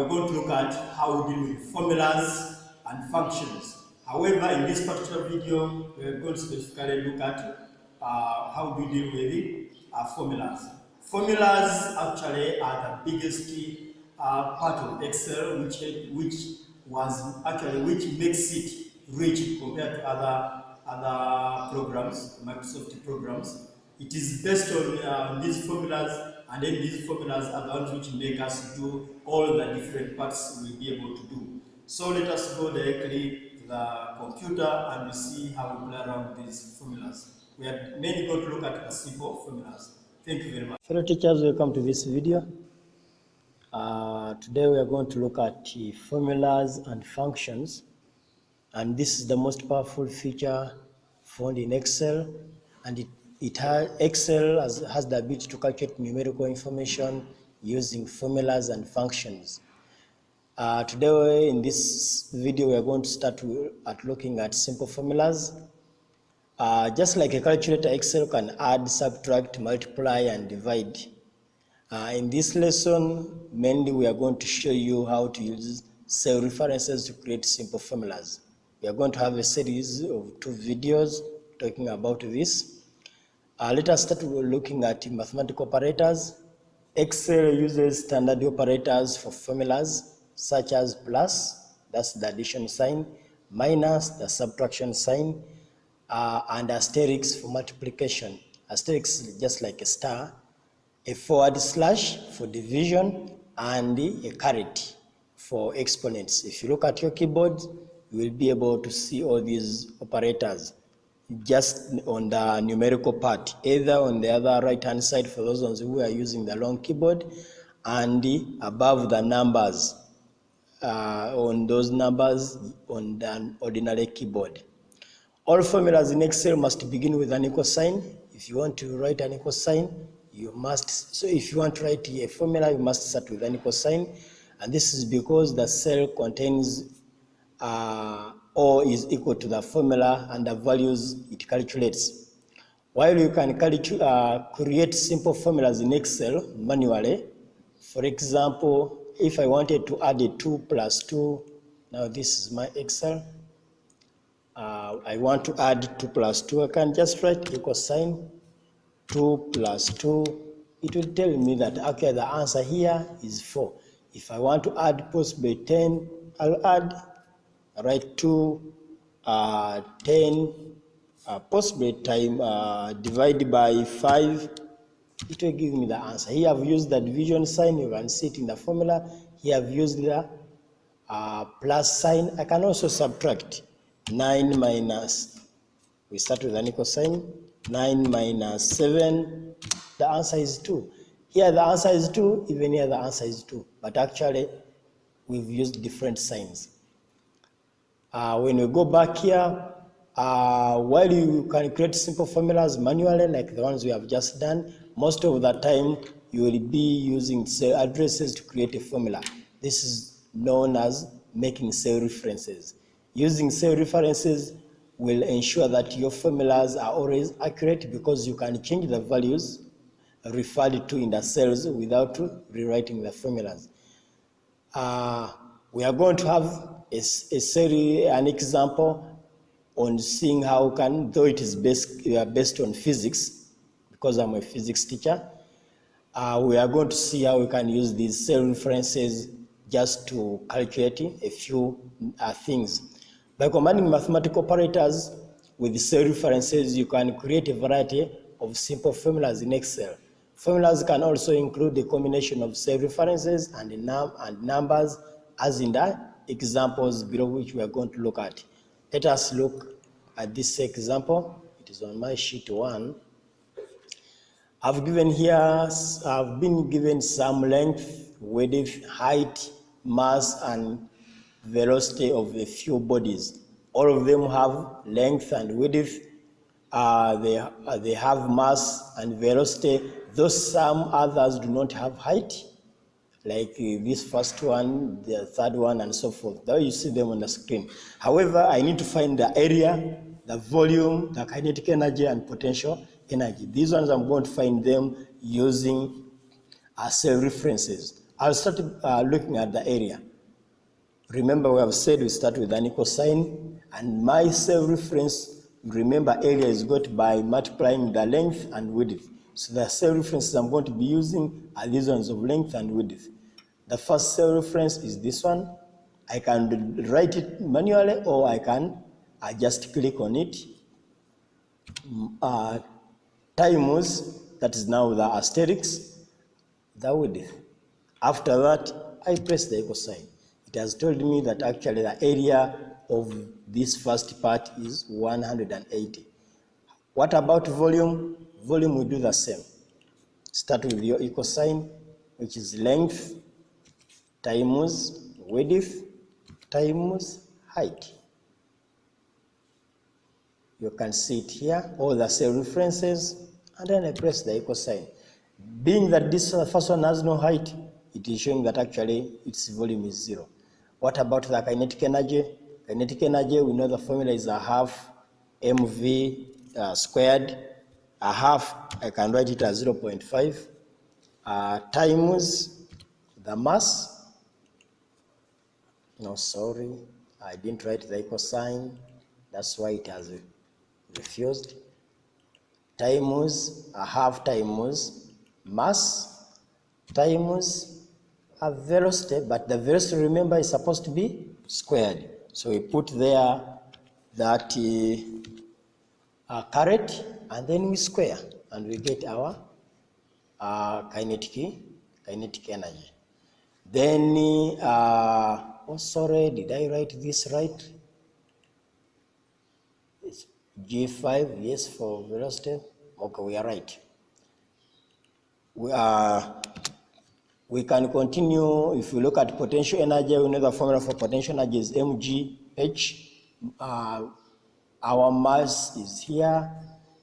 are going to look at how we deal with formulas and functions. However, in this particular video, we are going to specifically look at how we deal with formulas. Formulas actually are the biggest part of Excel, which makes it rich compared to other programs, Microsoft programs. It is based on these formulas, and then these formulas are the ones which make us do all the different parts we'll be able to do. So let us go directly to the computer and we see how we play around with these formulas. We are mainly going to look at the simple formulas. Thank you very much. Fellow teachers, welcome to this video. Today we are going to look at formulas and functions, and this is the most powerful feature found in Excel, and Excel has the ability to calculate numerical information using formulas and functions. Today in this video we are going to start at looking at simple formulas. Just like a calculator, Excel can add, subtract, multiply, and divide. In this lesson, mainly we are going to show you how to use cell references to create simple formulas. We are going to have a series of 2 videos talking about this. Let us start with looking at mathematical operators. Excel uses standard operators for formulas such as plus, that's the addition sign, minus, the subtraction sign, and asterisk for multiplication. Asterisk is just like a star, a forward slash for division, and a caret for exponents. If you look at your keyboard, you will be able to see all these operators just on the numerical part, either on the other right hand side for those ones who are using the long keyboard, and above the numbers on those numbers on the ordinary keyboard. All formulas in Excel must begin with an equal sign. If you want to write an equal sign, you must, so if you want to write a formula, you must start with an equal sign, and this is because the cell contains or is equal to the formula and the values it calculates. While you can create simple formulas in Excel manually, for example, if I wanted to add a 2 plus 2, now this is my Excel, I want to add 2 plus 2, I can just write equal sign, 2 plus 2, it will tell me that, okay, the answer here is 4. If I want to add possibly 10, I'll add, write 2, 10, possibly time, divide by 5, it will give me the answer. Here I've used the division sign, you can see it in the formula. Here I've used the plus sign. I can also subtract 9 minus, we start with an equal sign, 9 minus 7, the answer is 2. Here the answer is 2, even here the answer is 2, but actually we've used different signs. When we go back here, while you can create simple formulas manually like the ones we have just done, most of the time you will be using cell addresses to create a formula. This is known as making cell references. Using cell references will ensure that your formulas are always accurate because you can change the values referred to in the cells without rewriting the formulas. We are going to have an example on seeing how though it is based on physics, because I'm a physics teacher, we are going to see how we can use these cell references just to calculate a few things. By commanding mathematical operators with cell references, you can create a variety of simple formulas in Excel. Formulas can also include a combination of cell references and numbers, as in the examples below which we are going to look at. Let us look at this example. It is on my sheet 1. I've been given some length, width, height, mass, and velocity of a few bodies. All of them have length and width. They have mass and velocity. Though some others do not have height, like this first one, the third one, and so forth. Though you see them on the screen. However, I need to find the area, the volume, the kinetic energy, and potential energy. These ones I'm going to find them using cell references. I'll start looking at the area. Remember, we have said we start with an equal sign, and my cell reference, remember, area is got by multiplying the length and width. So the cell references I'm going to be using are these ones of length and width. The first cell reference is this one. I can write it manually, or I can just click on it. Times, that is now the asterisk, the width. After that, I press the equal sign. It has told me that actually the area of this first part is 180. What about volume? Volume will do the same. Start with your equal sign, which is length times width times height. You can see it here, all the cell references, and then I press the equal sign. Being that this first one has no height, it is showing that actually its volume is 0. What about the kinetic energy? Kinetic energy, we know the formula is a half mv squared. A half, I can write it as 0.5 times the mass. No, sorry, I didn't write the equal sign. That's why it has refused. Times a half times mass times a velocity, but the velocity, remember, is supposed to be squared. So we put there that caret, and then we square, and we get our kinetic energy. Then, oh sorry, did I write this right? It's G5, yes, for velocity. Okay, we are right. We can continue. If you look at potential energy, we know the formula for potential energy is mgh. Our mass is here,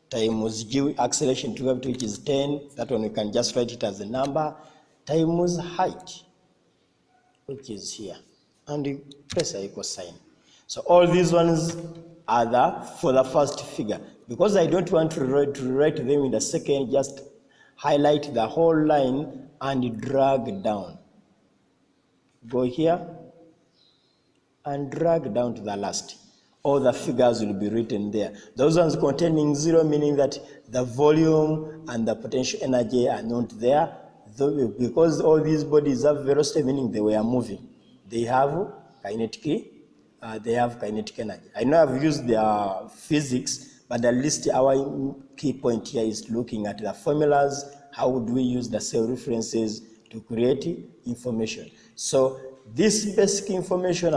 times g, acceleration to gravity, which is 10. That one we can just write it as a number, times height, which is here. And you press the equal sign. So all these ones are for the first figure. Because I don't want to write them in the second, just highlight the whole line and drag down. Go here and drag down to the last. All the figures will be written there. Those ones containing 0, meaning that the volume and the potential energy are not there. Because all these bodies have velocity, meaning they were moving. They have kinetic energy. I know I've used their physics, but at least our key point here is looking at the formulas. How would we use the cell references to create information? So this basic information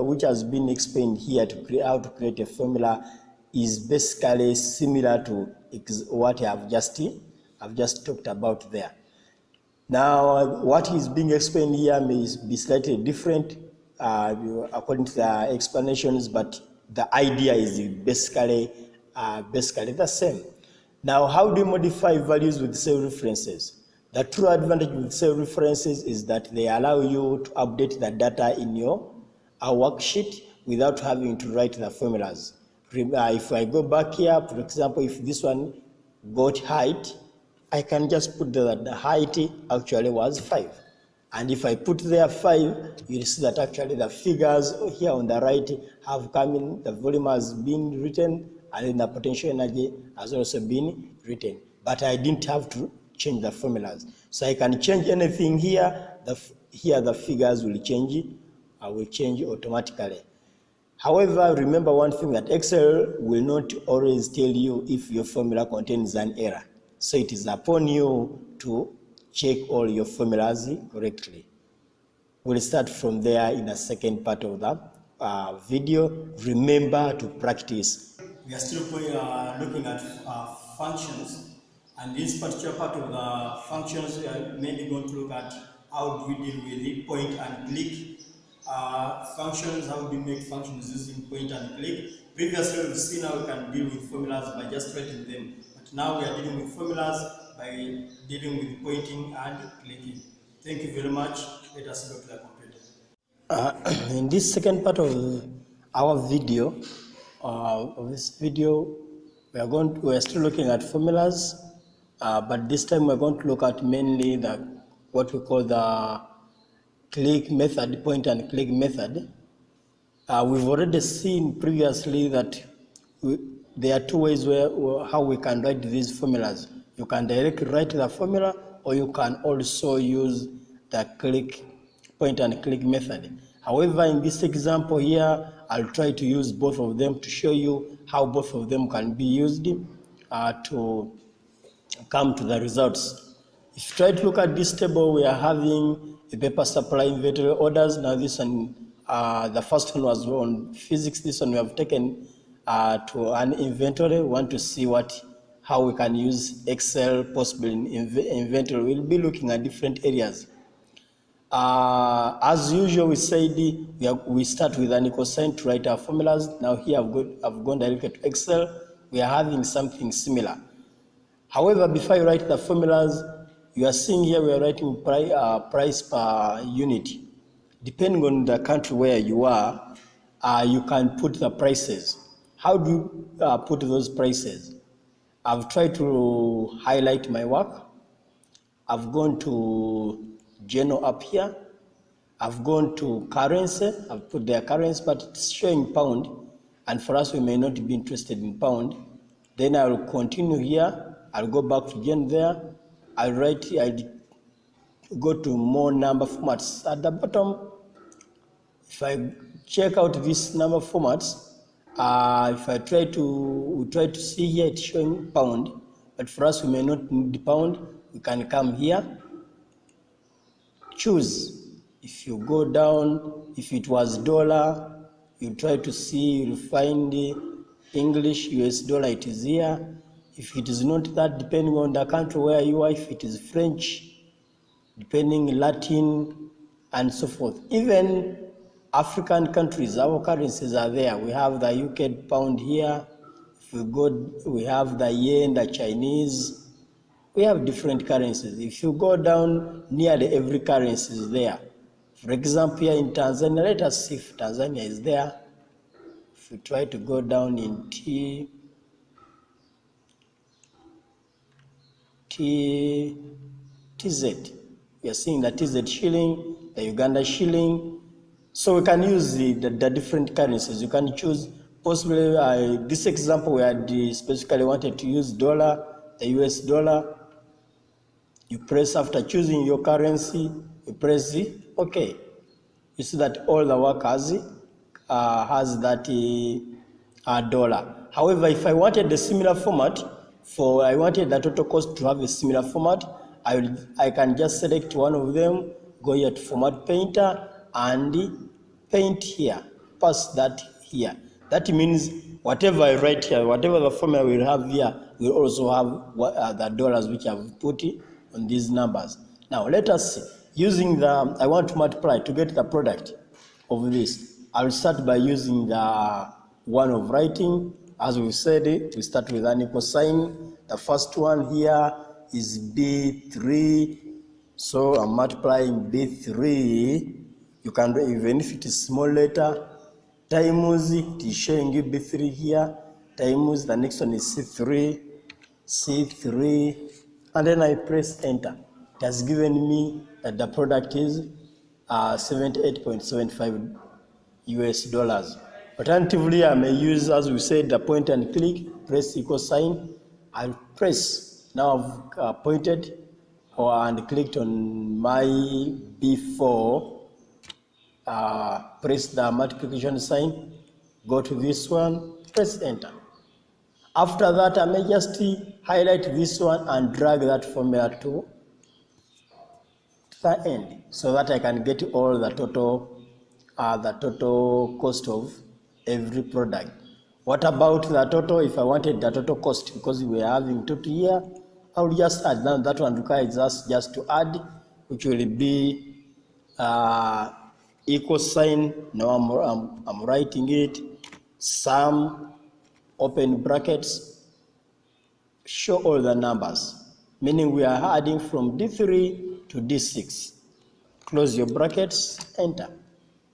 which has been explained here to create how to create a formula is basically similar to what I've just talked about there. Now, what is being explained here may be slightly different according to the explanations, but the idea is basically the same. Now, how do you modify values with cell references? The true advantage with cell references is that they allow you to update the data in your worksheet without having to write the formulas. If I go back here, for example, if this one got height, I can just put the height actually was 5. And if I put there 5, you'll see that actually the figures here on the right have come in, the volume has been written, and then the potential energy has also been written. But I didn't have to change the formulas. So I can change anything here. Here the figures will change automatically. However, remember one thing, that Excel will not always tell you if your formula contains an error. So it is upon you to check all your formulas correctly. We'll start from there in the second part of the video. Remember to practice. We are still looking at functions, and this particular part of the functions, we are mainly going to look at how do we deal with the point and click functions, how do we make functions using point and click. Previously, we've seen how we can deal with formulas by just writing them, but now we are dealing with formulas by dealing with pointing and clicking. Thank you very much. Let us go to the computer. In this second part of our video, we are still looking at formulas, but this time we're going to look at mainly what we call the click method, point and click method, we've already seen previously that there are two ways how we can write these formulas. You can directly write the formula, or you can also use the click, point and click method. However, in this example here, I'll try to use both of them to show you how both of them can be used to come to the results. If you try to look at this table, we are having a paper supply inventory orders. Now this one, the first one was on physics. This one we have taken to an inventory. We want to see how we can use Excel possible in inventory. We'll be looking at different areas. As usual, we said we start with an equal sign to write our formulas. Now here I've gone directly to Excel. We are having something similar. However, before you write the formulas, you are seeing here we are writing price per unit. Depending on the country where you are, you can put the prices. How do you put those prices? I've tried to highlight my work. I've gone to journal up here. I've gone to currency. I've put their currency, but it's showing pound. And for us, we may not be interested in pound. Then I will continue here. I'll go back to journal there. I'll go to more number formats. At the bottom, if I check out these number formats, if I try to see here, it's showing pound. But for us, we may not need the pound. We can come here, choose. If you go down, if it was dollar, you try to see, you find the English, US dollar, it is here. If it is not that, depending on the country where you are, if it is French, depending Latin, and so forth. Even African countries, our currencies are there. We have the UK pound here. If we go, we have the yen, the Chinese. We have different currencies. If you go down, nearly every currency is there. For example, here in Tanzania, let us see if Tanzania is there. If we try to go down in TZ, we are seeing the TZ shilling, the Uganda shilling. So we can use the different currencies. You can choose, possibly this example we had specifically wanted to use dollar, the US dollar. You press, after choosing your currency, you press OK. You see that all the work has that dollar. However, if I wanted a similar format, I wanted the total cost to have a similar format, I can just select one of them, go here to Format Painter, and paint here, pass that here. That means whatever I write here, whatever the formula we have here, we also have the dollars which I've put on these numbers. Now let us see. Using I want to multiply to get the product of this. I'll start by using the one of writing. As we said, we start with an equal sign. The first one here is B3. So I'm multiplying B3. You can, even if it is small letter, times, it is showing you B3 here, times, the next one is C3, and then I press enter. It has given me that the product is 78.75 US dollars. Alternatively, I may use, as we said, the point and click, press equal sign. I'll press, now I've pointed and clicked on my B4, press the multiplication sign, go to this one, press enter. After that, I may just highlight this one and drag that formula to the end so that I can get all the total cost of every product. What about the total? If I wanted the total cost, because we are having total here, I will just add. Now that one requires us just to add, which will be equal sign. Now I'm writing it, sum, open brackets, show all the numbers, meaning we are adding from D3 to D6. Close your brackets, enter.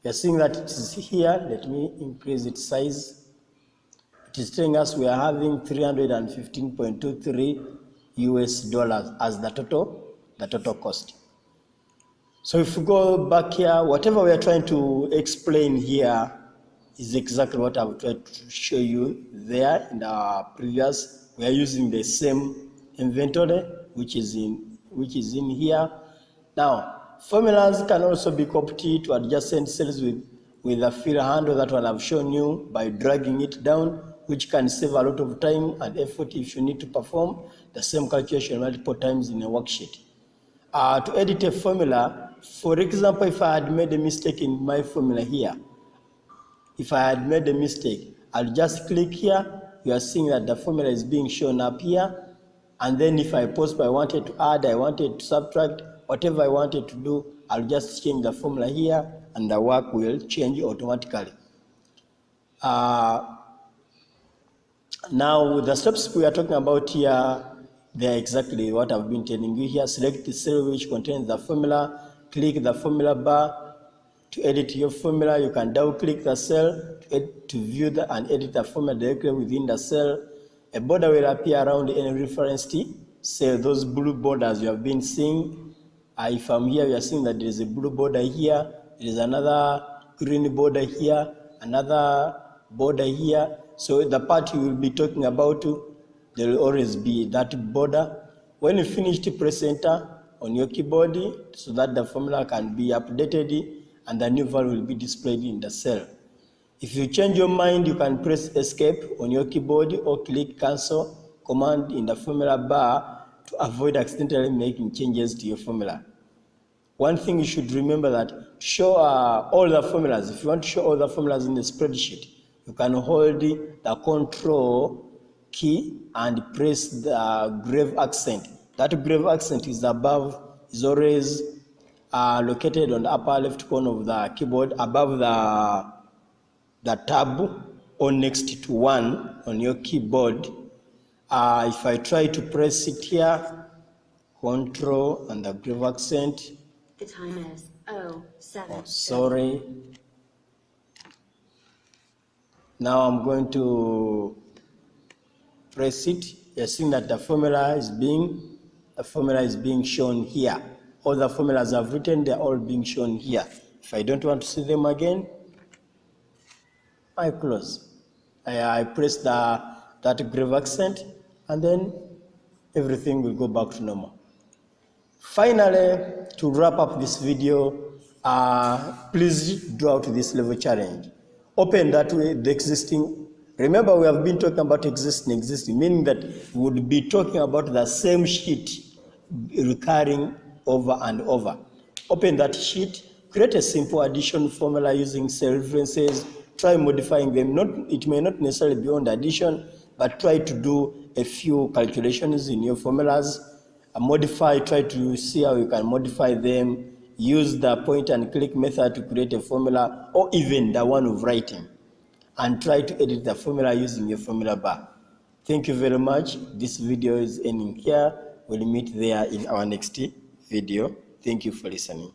You're seeing that it is here. Let me increase its size. It is telling us we are having 315.23 US dollars as the total cost. So if we go back here, whatever we are trying to explain here is exactly what I've tried to show you there in our previous. We are using the same inventory, which is in here. Now, formulas can also be copied to adjacent cells with a fill handle that one I've shown you by dragging it down, which can save a lot of time and effort if you need to perform the same calculation multiple times in a worksheet. To edit a formula, for example, if I had made a mistake in my formula here, I'll just click here. You are seeing that the formula is being shown up here. And then if I post, I wanted to add, I wanted to subtract, whatever I wanted to do, I'll just change the formula here and the work will change automatically. Now, with the steps we are talking about here, they are exactly what I've been telling you here. Select the cell which contains the formula, click the formula bar. To edit your formula, you can double click the cell to view and edit the formula directly within the cell. A border will appear around any reference cell, those blue borders you have been seeing. If I'm here, you are seeing that there is a blue border here, there is another green border here, another border here. So the part you will be talking about, there will always be that border. When you finish, press enter on your keyboard so that the formula can be updated and the new value will be displayed in the cell. If you change your mind, you can press escape on your keyboard or click cancel command in the formula bar to avoid accidentally making changes to your formula. One thing you should remember that to show all the formulas, if you want to show all the formulas in the spreadsheet, you can hold the control key and press the grave accent. That grave accent is always located on the upper left corner of the keyboard above the tab or next to 1 on your keyboard. If I try to press it here, control and the grave accent. The time is 07. Oh, sorry. Now I'm going to press it. You're seeing that the formula is being shown here. All the formulas I've written, they're all being shown here. If I don't want to see them again, I close. I press that grave accent, and then everything will go back to normal. Finally, to wrap up this video, please draw out this level challenge. Open that way the existing. Remember, we have been talking about existing, meaning that we would be talking about the same sheet recurring over and over. Open that sheet, create a simple addition formula using cell references. Try modifying them. It may not necessarily be on the addition, but try to do a few calculations in your formulas. Modify, try to see how you can modify them. Use the point and click method to create a formula, or even the one of writing, and try to edit the formula using your formula bar. Thank you very much. This video is ending here. We'll meet there in our next video. Thank you for listening.